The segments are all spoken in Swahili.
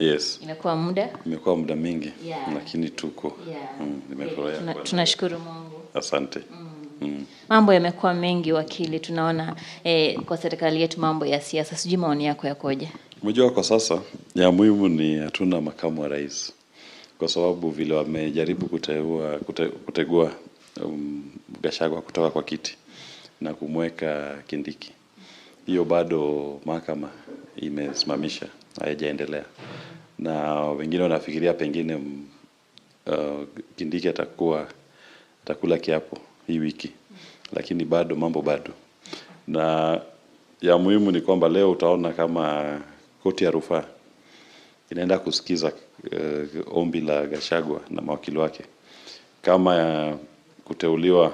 Yes. Imekuwa muda mingi, lakini tuko. Nimefurahia. Tunashukuru Mungu. Asante. Mambo yamekuwa mengi wakili, tunaona kwa serikali yetu mambo ya siasa. Sijui maoni yako yakoje? Unajua kwa sasa ya muhimu ni hatuna makamu wa rais. Kwa sababu vile wamejaribu kutegua Gachagua kutoka kwa kiti na kumweka Kindiki. Hiyo bado mahakama imesimamisha, haijaendelea. Na wengine wanafikiria pengine Kindiki atakula kiapo hii wiki. Lakini mambo bado. Na ya muhimu ni kwamba leo utaona kama koti ya rufaa inaenda kusikiza ombi la Gachagua na mawakili wake. Kama kuteuliwa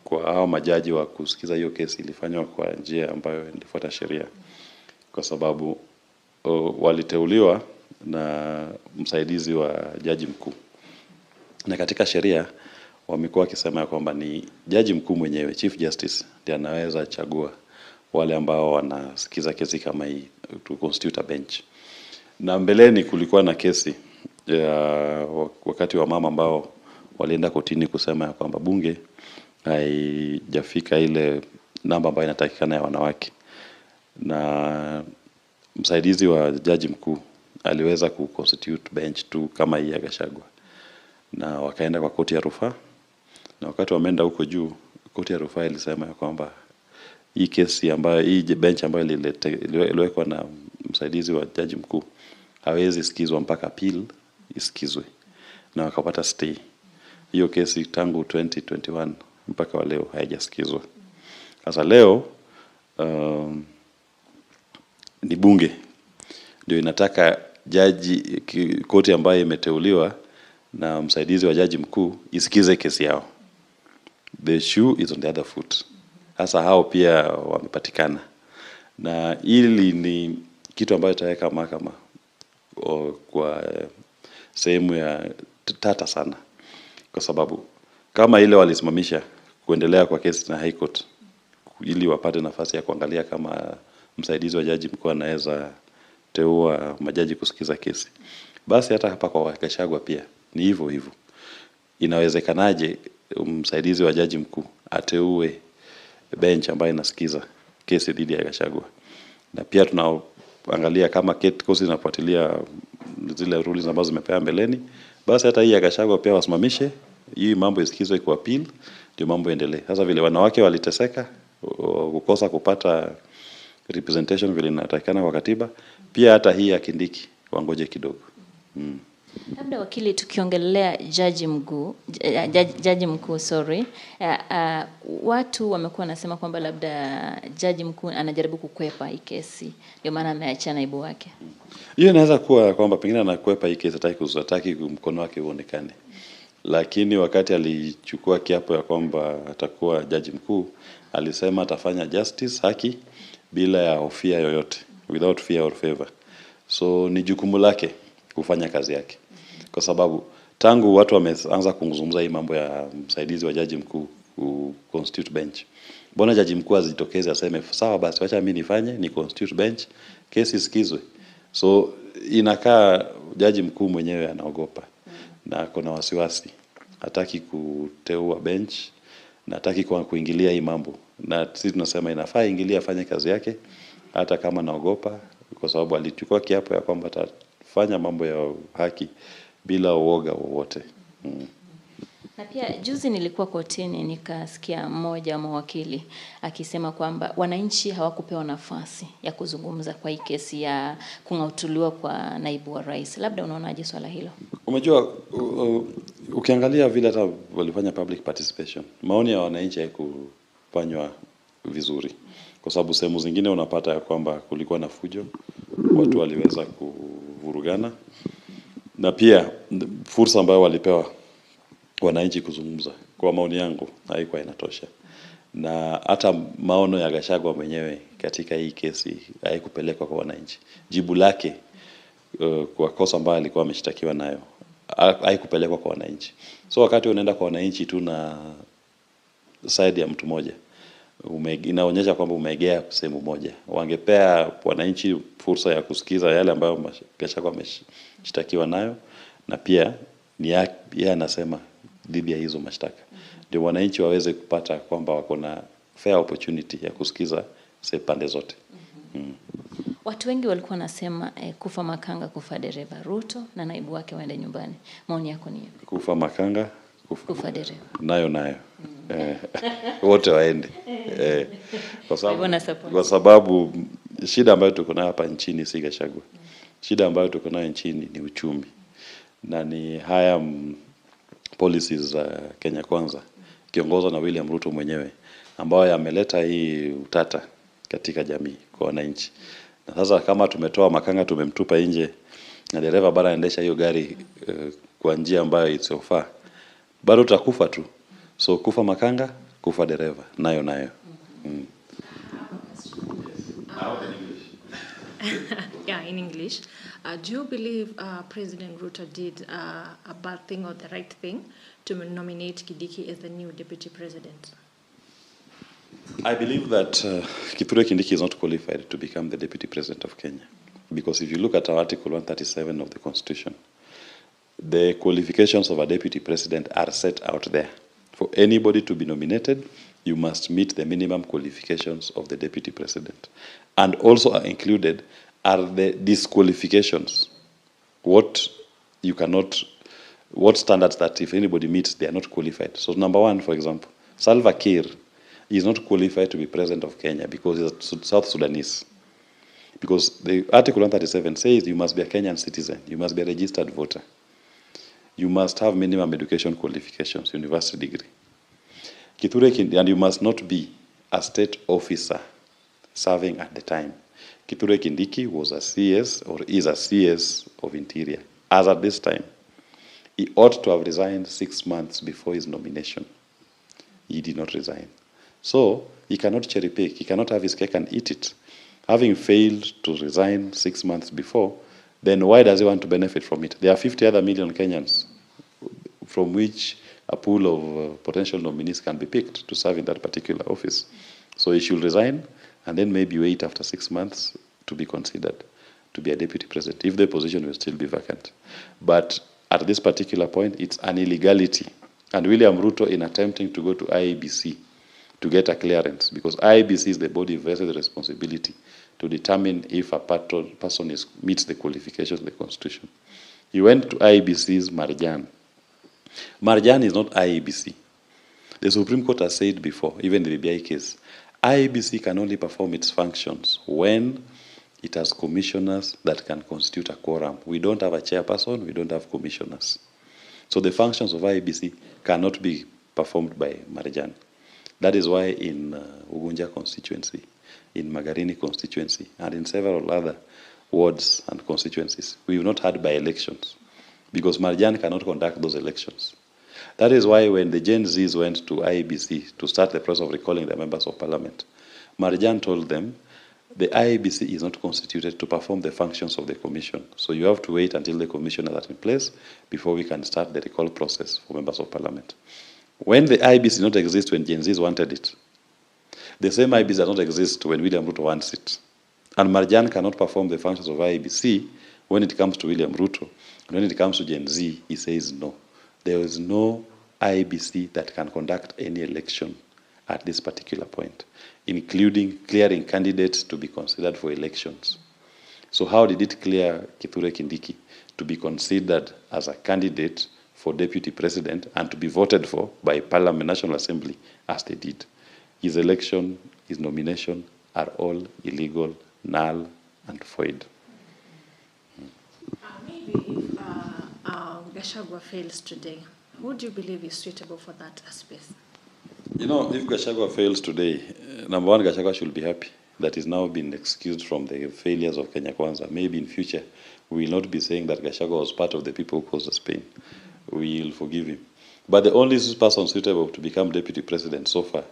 kwa hao majaji wa kusikiza hiyo kesi ilifanywa kwa njia ambayo ilifuata sheria. Kwa sababu waliteuliwa na msaidizi wa jaji mkuu. Na katika sheria wamekuwa wakisema kwamba ni jaji mkuu mwenyewe, Chief Justice, ndiye anaweza chagua wale ambao wanasikiza kesi kama hii, to constitute a bench. Na mbeleni kulikuwa na kesi wakati wa mama ambao walienda kotini kusema kwamba bunge haijafika ile namba ambayo inatakikana ya wanawake. Na msaidizi wa jaji mkuu aliweza kuconstitute bench tu kama hii ya Gachagua. Na wakaenda kwa koti ya rufaa. Na wakati wameenda huko juu, koti ya rufaa ilisema kwamba hii kesi ambayo hii bench ambayo iliwekwa na msaidizi wa jaji mkuu hawezi sikizwa mpaka appeal isikizwe. Na wakapata stay. Hiyo kesi tangu 2021 mpaka wa leo haijasikizwa. Sasa leo ni bunge ndio inataka koti ambayo imeteuliwa na msaidizi wa jaji mkuu isikize kesi yao. The shoe is on the other foot. Sasa hao pia wamepatikana. Na hili ni kitu ambayo itaweka mahakama kwa sehemu ya tata sana. Kwa sababu kama ile walisimamisha kuendelea kwa kesi na High Court ili wapate nafasi ya kuangalia kama msaidizi wa jaji mkuu anaweza teua majaji kusikiza kesi. Basi hata hapa kwa Gachagua pia ni hivyo hivyo. Inawezekanaje msaidizi wa jaji mkuu ateue bench ambayo inasikiza kesi dhidi ya Gachagua? Na pia tunaangalia kama kesi inafuatilia zile rules ambazo zimepewa mbeleni, basi hata hii ya Gachagua pia wasimamishe, hii mambo isikizwe kwa appeal, ndio mambo yaendelee. Sasa vile wanawake waliteseka kukosa kupata representation vile inatakikana kwa katiba, pia hata hii ya Kindiki wangoje kidogo. Labda wakili, tukiongelea jaji mkuu, watu wamekuwa nasema kwamba labda jaji mkuu anajaribu kukwepa hii kesi, ndio maana ameacha naibu wake. Hiyo inaweza kuwa kwamba pengine anakwepa hii kesi, hataki mkono wake uonekane. Lakini wakati alichukua kiapo ya kwamba atakuwa jaji mkuu, alisema atafanya justice, haki, bila ya hofia yoyote, without fear or favor. So ni jukumu lake kufanya kazi yake. Kwa sababu tangu watu wameanza kuzungumza hii mambo ya msaidizi wa jaji mkuu constitute bench, mbona jaji mkuu azitokeze aseme sawa basi wacha mimi nifanye ni constitute bench, kesi isikizwe? So inakaa jaji mkuu mwenyewe anaogopa na kuna wasiwasi, hataki kuteua bench na hataki kuingilia hii mambo. Na sisi tunasema inafaa ingilia, afanye kazi yake hata kama anaogopa, kwa sababu alichukua kiapo ya kwamba atafanya mambo ya haki bila uoga wowote. Na pia juzi nilikuwa kotini nikasikia mmoja wa mawakili akisema kwamba wananchi hawakupewa nafasi ya kuzungumza kwa hii kesi ya kung'atuliwa kwa naibu wa rais. Labda unaonaje swala hilo? Umejua ukiangalia vile hata walifanya public participation, maoni ya wananchi haikufanywa vizuri. Kwa sababu sehemu zingine unapata ya kwamba kulikuwa na fujo, watu waliweza kuvurugana, na pia fursa ambayo walipewa wananchi kuzungumza, kwa maoni yangu haikuwa inatosha. Na hata maono ya Gachagua mwenyewe katika hii kesi haikupelekwa kwa wananchi. Jibu lake kwa kosa ambayo alikuwa ameshtakiwa nayo haikupelekwa kwa wananchi. So wakati unaenda kwa wananchi tu na side ya mtu mmoja, inaonyesha kwamba umeegea sehemu moja. Wangepea wananchi fursa ya kusikiza yale ambayo Gachagua ameshtakiwa nayo, na pia ni yeye anasema dhidi ya hizo mashtaka, ndio wananchi waweze kupata kwamba wako na fair opportunity ya kusikiza pande zote. Watu wengi walikuwa nasema kufa makanga, kufa dereva. Ruto na naibu wake waende nyumbani. Maoni yako ni yapi? Kufa makanga, kufa dereva. Nayo. Wote waende. Kwa sababu shida ambayo tuko nayo hapa nchini si Gachagua. Shida ambayo tuko nayo nchini ni uchumi. Na ni haya policies za Kenya Kwanza kiongozwa na William Ruto mwenyewe, ambayo yameleta hii utata katika jamii kwa wananchi. Na sasa kama tumetoa makanga tumemtupa nje na dereva bado anaendesha hiyo gari kwa njia ambayo isiyofaa, bado tutakufa tu. So kufa makanga, kufa dereva, nayo. Yeah, in English. Do you believe President Ruto did a bad thing or the right thing to nominate Kindiki as the new deputy president? I believe that Kindiki is not qualified to become the deputy president of Kenya. Because if you look at our Article 137 of the Constitution, the qualifications of a deputy president are set out there. For anybody to be nominated, you must meet the minimum qualifications of the deputy president. And also included are the disqualifications. What standards that if anybody meets, they are not qualified. So number one, for example, Salva Kiir is not qualified to be president of Kenya because he's a South Sudanese. Because the Article 137 says you must be a Kenyan citizen, you must be a registered voter, you must have minimum education qualifications, university degree. And you must not be a state officer serving at the time. Kindiki was a CS or is a CS of Interior. As at this time, he ought to have resigned 6 months before his nomination. He did not resign. So he cannot cherry pick. He cannot have his cake and eat it. Having failed to resign 6 months before, then why does he want to benefit from it? There are 50 other million Kenyans from which a pool of potential nominees can be picked to serve in that particular office. So he should resign and then maybe wait after 6 months to be considered to be a deputy president, if the position will still be vacant. But at this particular point, it's an illegality. And William Ruto, in attempting to go to IEBC to get a clearance, because IEBC is the body vested with the responsibility to determine if a person meets the qualifications of the Constitution. He went to IEBC's Marjan. Marjan is not IEBC. The Supreme Court has said before, even the BBI case, IEBC can only perform its functions when it has commissioners that can constitute a quorum. We don't have a chairperson, we don't have commissioners. So the functions of IEBC cannot be performed by Marjan. That is why in Ugunja constituency, in Magarini constituency, and in several other wards and constituencies, we have not had by-elections because Marjan cannot conduct those elections. That is why when the Gen Zs went to IEBC to start the process of recalling the members of parliament, Marjan told them the IEBC is not constituted to perform the functions of the commission. So you have to wait until the commission is in place before we can start the recall process for members of parliament. When the IEBC did not exist when Gen Zs wanted it, the same IEBC does not exist when William Ruto wants it. And Marjan cannot perform the functions of IEBC when it comes to William Ruto. And when it comes to Gen Z, he says no. There is no IEBC that can conduct any election at this particular point, including clearing candidates to be considered for elections. So how did it clear Kindiki to be considered as a candidate for deputy president and to be voted for by Parliament National Assembly as they did? His election, his nomination are all illegal, null, and void. Maybe if Gachagua fails today, who do you believe is suitable for that space? You know, if Gachagua fails today, number one, Gachagua should be happy that he's now been excused from the failures of Kenya Kwanza. Maybe in future, we will not be saying that Gachagua was part of the people who caused us pain. We will forgive him. But the only person suitable to become deputy president so far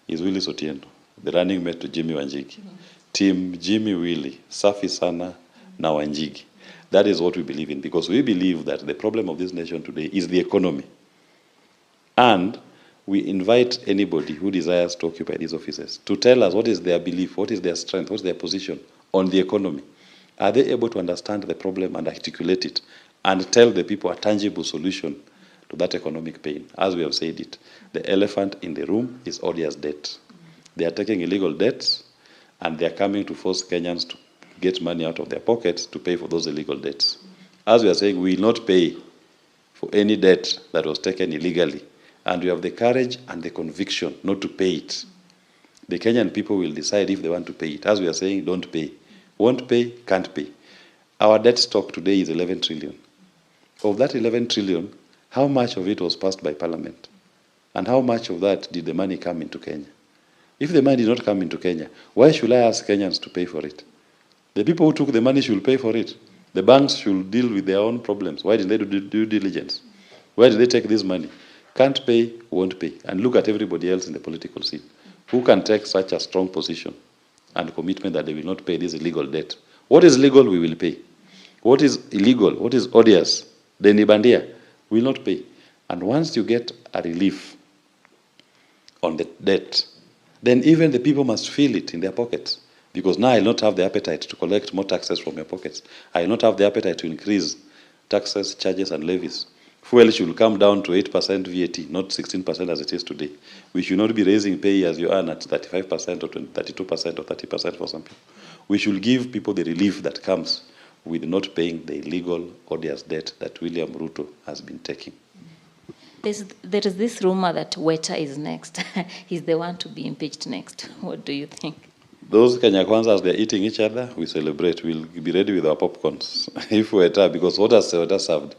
is Willis Otieno, the running mate to Jimmy Wanjigi. Team Jimmy Willie, Safi Sana, na Wanjigi. That is what we believe in, because we believe that the problem of this nation today is the economy. And we invite anybody who desires to occupy these offices to tell us what is their belief, what is their strength, what is their position on the economy. Are they able to understand the problem and articulate it and tell the people a tangible solution to that economic pain? As we have said it, the elephant in the room is odious debt. They are taking illegal debts, and they are coming to force Kenyans to get money out of their pockets to pay for those illegal debts. As we are saying, we will not pay for any debt that was taken illegally, and we have the courage and the conviction not to pay it. The Kenyan people will decide if they want to pay it. As we are saying, don't pay. Won't pay, can't pay. Our debt stock today is 11 trillion. Of that 11 trillion, how much of it was passed by Parliament? And how much of that did the money come into Kenya? If the money did not come into Kenya, why should I ask Kenyans to pay for it? The people who took the money should pay for it. The banks should deal with their own problems. Why did they do due diligence? Where did they take this money? Can't pay, won't pay. And look at everybody else in the political scene. Who can take such a strong position and commitment that they will not pay this illegal debt? What is legal, we will pay. What is illegal, what is odious, the Nibandia, will not pay. And once you get a relief on the debt, then even the people must feel it in their pockets. Because now I will not have the appetite to collect more taxes from your pockets. I will not have the appetite to increase taxes, charges, and levies. Fuel should come down to 8% VAT, not 16% as it is today. We should not be raising pay as you earn at 35% or 32% or 30% for some people. We should give people the relief that comes with not paying the illegal, odious debt that William Ruto has been taking. There is this rumor that Weta is next. He's the one to be impeached next. What do you think? Those Kenya Kwanzas, they're eating each other, we celebrate. We'll be ready with our popcorns. If Weta, because what has Weta served?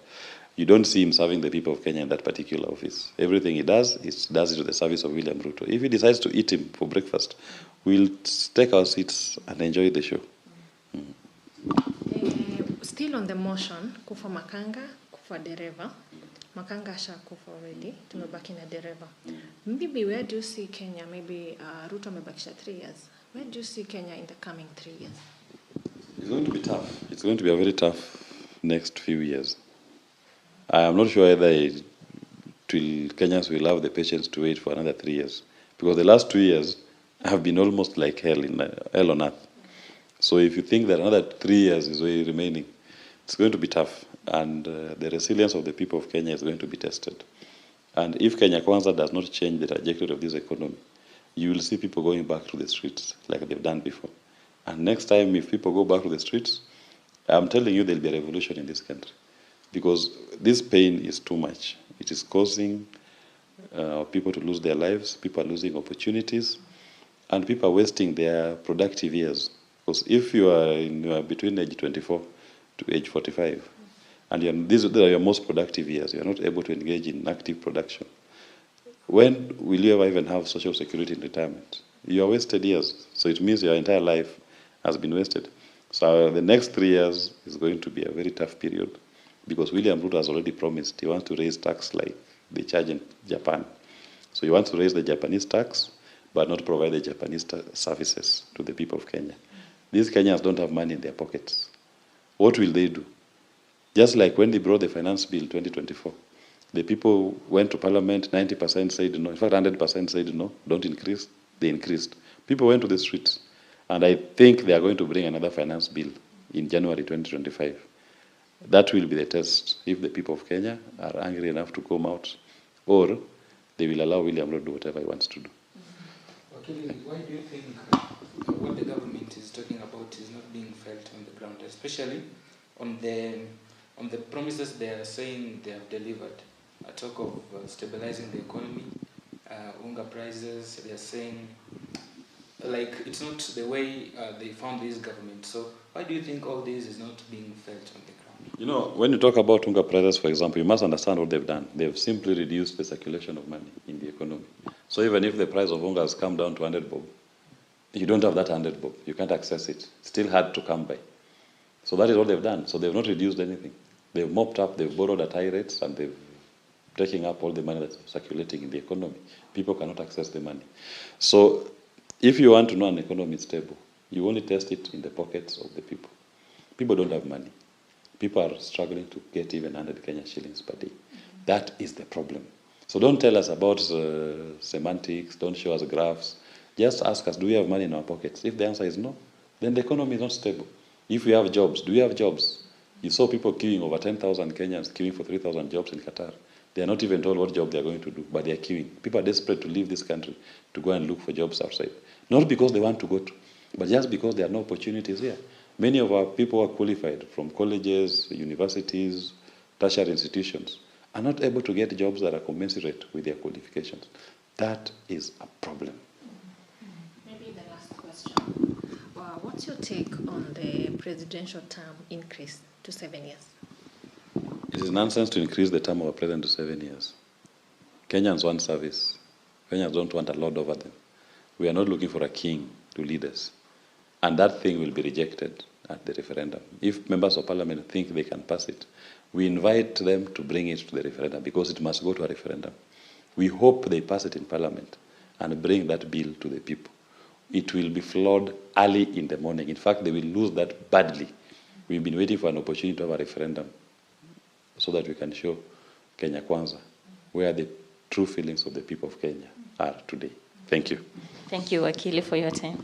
You don't see him serving the people of Kenya in that particular office. Everything he does it to the service of William Ruto. If he decides to eat him for breakfast, we'll take our seats and enjoy the show. Still on the motion, kufa Makanga, kufa dereva. Makanga asha kufa already, tumebaki na dereva. Maybe where do you see Kenya? Maybe Ruto amebakisha 3 years. Where do you see Kenya in the coming 3 years? It's going to be tough. It's going to be a very tough next few years. I am not sure whether Kenyans will have the patience to wait for another 3 years. Because the last 2 years have been almost like hell on earth. So if you think that another 3 years is remaining, it's going to be tough. And the resilience of the people of Kenya is going to be tested. And if Kenya Kwanza does not change the trajectory of this economy, you will see people going back to the streets like they've done before. And next time, if people go back to the streets, I'm telling you there'll be a revolution in this country. Because this pain is too much. It is causing people to lose their lives, people are losing opportunities, and people are wasting their productive years. Because if you are between age 24 to age 45, and these are your most productive years, you are not able to engage in active production. When will you ever even have social security in retirement? You are wasted years. So it means your entire life has been wasted. So the next 3 years is going to be a very tough period because William Ruto has already promised he wants to raise tax like they charge in Japan. So he wants to raise the Japanese tax, but not provide the Japanese services to the people of Kenya. These Kenyans don't have money in their pockets. What will they do? Just like when they brought the finance bill 2024, the people went to parliament, 90% said no. In fact, 100% said no, don't increase. They increased. People went to the streets. And I think they are going to bring another finance bill in January 2025. That will be the test if the people of Kenya are angry enough to come out, or they will allow William Ruto to do whatever he wants to do. Wakili, why do you think what the government is talking about is not being felt on the ground, especially on the promises they are saying they have delivered? A talk of stabilizing the economy, unga prices, they are saying, like, it's not the way they found this government. So why do you think all this is not being felt on the ground? You know, when you talk about unga prices, for example, you must understand what they've done. They've simply reduced the circulation of money in the economy. So even if the price of unga has come down to 100 bob, you don't have that 100 bob. You can't access it. It's still hard to come by. So that is what they've done. So they've not reduced anything. They've mopped up, they've borrowed at high rates, and they've taking up all the money that's circulating in the economy. People cannot access the money. So if you want to know an economy is stable, you only test it in the pockets of the people. People don't have money. People are struggling to get even 100 Kenya shillings per day. That is the problem. So don't tell us about semantics, don't show us graphs. Just ask us, do we have money in our pockets? If the answer is no, then the economy is not stable. If we have jobs, do we have jobs? You saw people queuing, over 10,000 Kenyans queuing for 3,000 jobs in Qatar. They are not even told what job they are going to do, but they are queuing. People are desperate to leave this country to go and look for jobs outside. Not because they want to go to, but just because there are no opportunities here. Many of our people are qualified from colleges, universities, tertiary institutions, are not able to get jobs that are commensurate with their qualifications. That is a problem. Maybe the last question. What's your take on the presidential term increase to 7 years? It is nonsense to increase the term of a president to 7 years. Kenyans want service. Kenyans don't want a lord over them. We are not looking for a king to lead us. And that thing will be rejected at the referendum. If members of parliament think they can pass it, we invite them to bring it to the referendum because it must go to a referendum. We hope they pass it in parliament and bring that bill to the people. It will be flawed early in the morning. In fact, they will lose that badly. We've been waiting for an opportunity to have a referendum so that we can show Kenya Kwanza where the true feelings of the people of Kenya are today. Thank you. Thank you, Wakili, for your time.